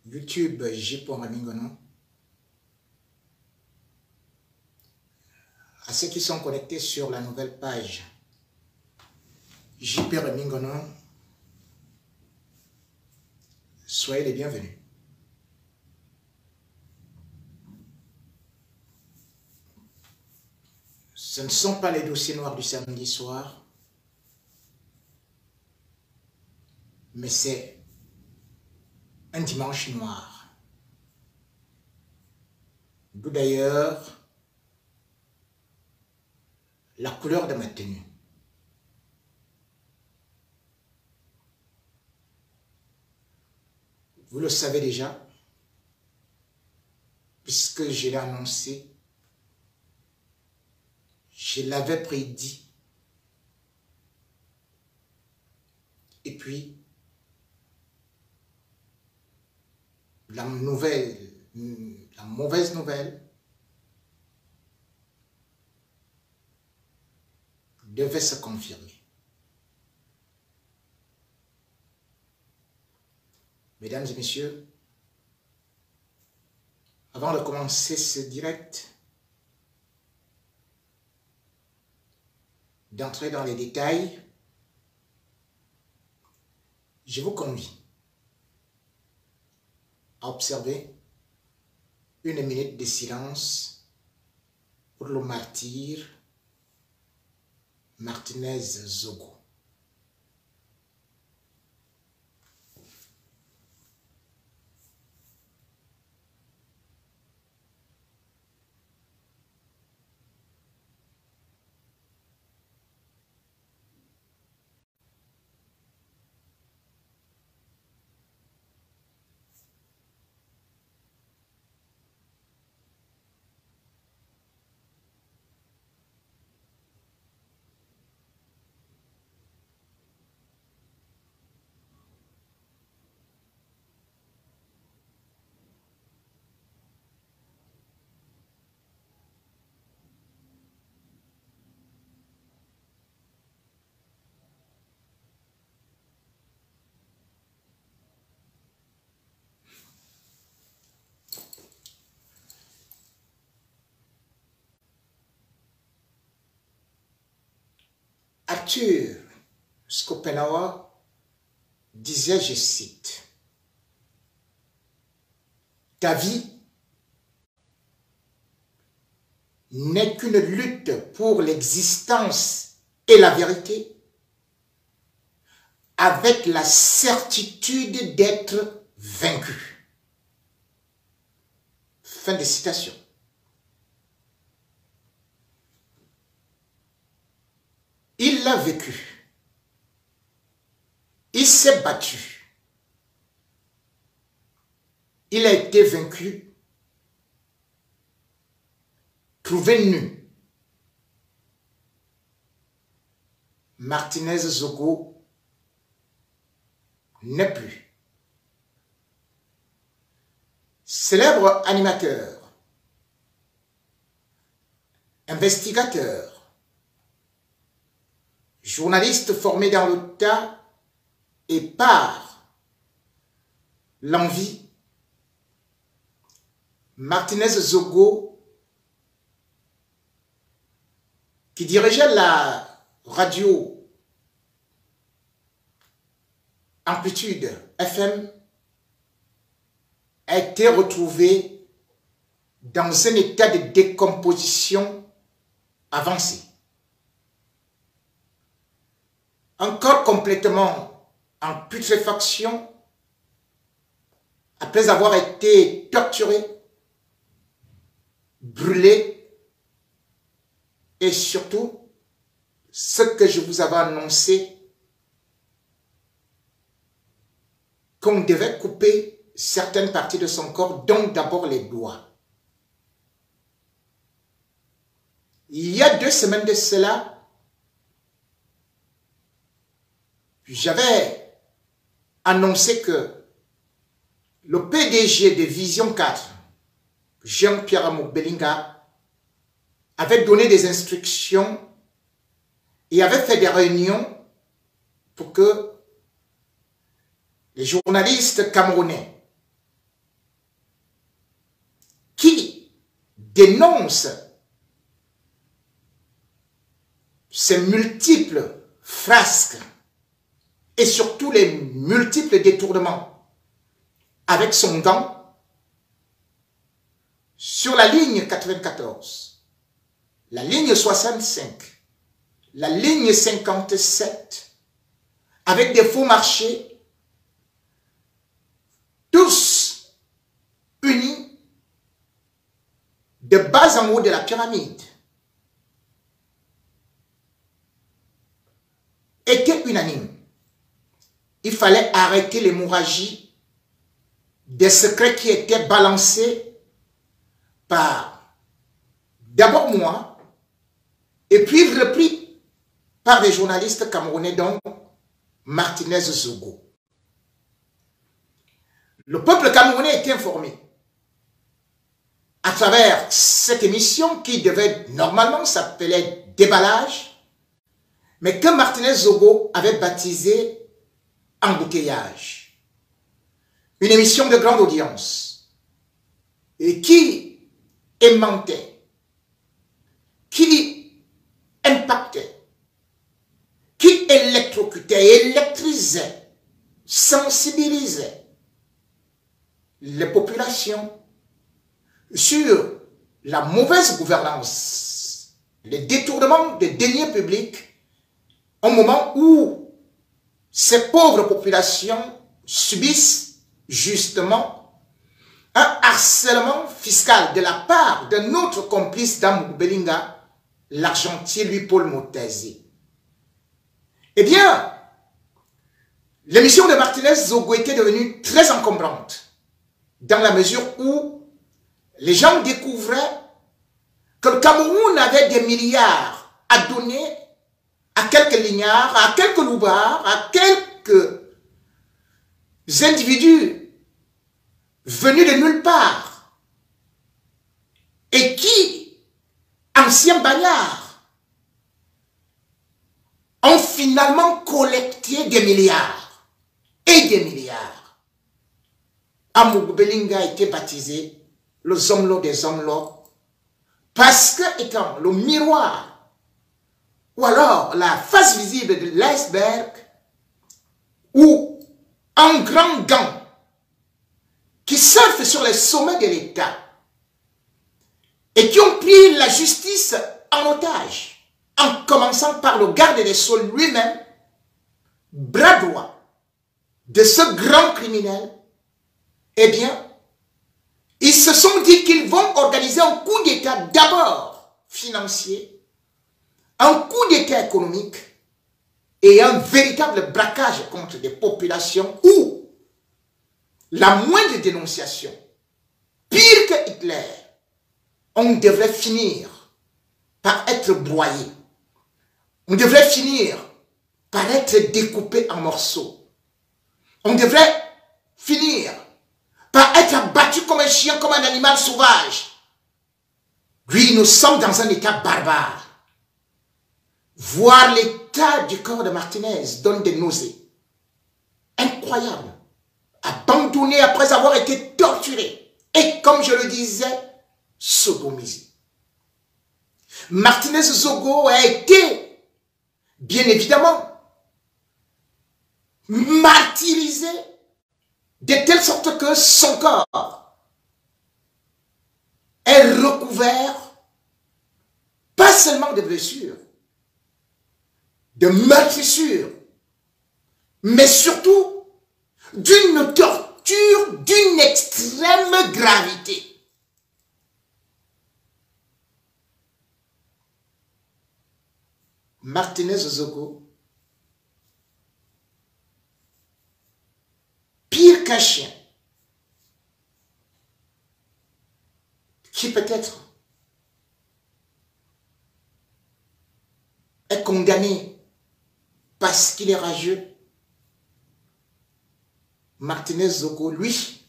YouTube J.Ramingono. À ceux qui sont connectés sur la nouvelle page J.P. Ramingono, soyez les bienvenus. Ce ne sont pas les dossiers noirs du samedi soir, mais c'est un dimanche noir. D'où d'ailleurs la couleur de ma tenue. Vous le savez déjà, puisque je l'ai annoncé, je l'avais prédit. Et puis, la mauvaise nouvelle devait se confirmer. Mesdames et messieurs, avant de commencer ce direct, d'entrer dans les détails, je vous convie à observer une minute de silence pour le martyr Martinez Zogo. Arthur Schopenhauer disait, je cite, « Ta vie n'est qu'une lutte pour l'existence et la vérité, avec la certitude d'être vaincu. » Fin de citation. Il l'a vécu. Il s'est battu. Il a été vaincu. Trouvé nu. Martinez Zogo n'est plus. Célèbre animateur, investigateur, journaliste formé dans le tas et par l'envie, Martinez Zogo, qui dirigeait la radio Amplitude FM, a été retrouvé dans un état de décomposition avancé. Un corps complètement en putréfaction, après avoir été torturé, brûlé, et surtout, ce que je vous avais annoncé, qu'on devait couper certaines parties de son corps, dont d'abord les doigts. Il y a 2 semaines de cela, j'avais annoncé que le PDG de Vision 4, Jean-Pierre Moukbelinga, avait donné des instructions et avait fait des réunions pour que les journalistes camerounais dénonce ces multiples frasques et surtout les multiples détournements avec son gant sur la ligne 94, la ligne 65, la ligne 57, avec des faux marchés, tous unis de bas en haut de la pyramide, étaient unanimes. Il fallait arrêter l'hémorragie des secrets qui étaient balancés par d'abord moi et puis repris par des journalistes camerounais dont Martinez Zogo. Le peuple camerounais était informé à travers cette émission qui devait normalement s'appeler Déballage, mais que Martinez Zogo avait baptisé Embouteillage. Une émission de grande audience et qui aimantait, qui impactait, qui électrocutait, électrisait, sensibilisait les populations sur la mauvaise gouvernance, le détournement des deniers publics au moment où ces pauvres populations subissent justement un harcèlement fiscal de la part de notre complice d'Amou Belinga, l'argentier Louis-Paul Motazzi. Eh bien, l'émission de Martinez Zogo était devenue très encombrante dans la mesure où les gens découvraient que le Cameroun avait des milliards à donner à quelques lignards, à quelques loubards, à quelques individus venus de nulle part et qui, anciens bagnards, ont finalement collecté des milliards et des milliards. Amou Belinga a été baptisé le Zomlo des Zomlo parce que étant le miroir ou alors la face visible de l'iceberg ou un grand gant qui surfe sur les sommets de l'État et qui ont pris la justice en otage, en commençant par le garde des Sceaux lui-même, bras droit de ce grand criminel, eh bien, ils se sont dit qu'ils vont organiser un coup d'État d'abord financier, un coup d'État économique et un véritable braquage contre des populations où la moindre dénonciation, pire que Hitler, on devrait finir par être broyé. On devrait finir par être découpé en morceaux. On devrait finir par être abattu comme un chien, comme un animal sauvage. Oui, nous sommes dans un état barbare. Voir l'état du corps de Martinez donne des nausées. Incroyable. Abandonné après avoir été torturé. Et comme je le disais, sodomisé. Martinez Zogo a été, bien évidemment, martyrisé de telle sorte que son corps est recouvert pas seulement de blessures, de meurtrissures, mais surtout d'une torture d'une extrême gravité. Martinez Zogo, pire qu'un chien, qui peut-être est condamné parce qu'il est rageux. Martinez Zogo, lui,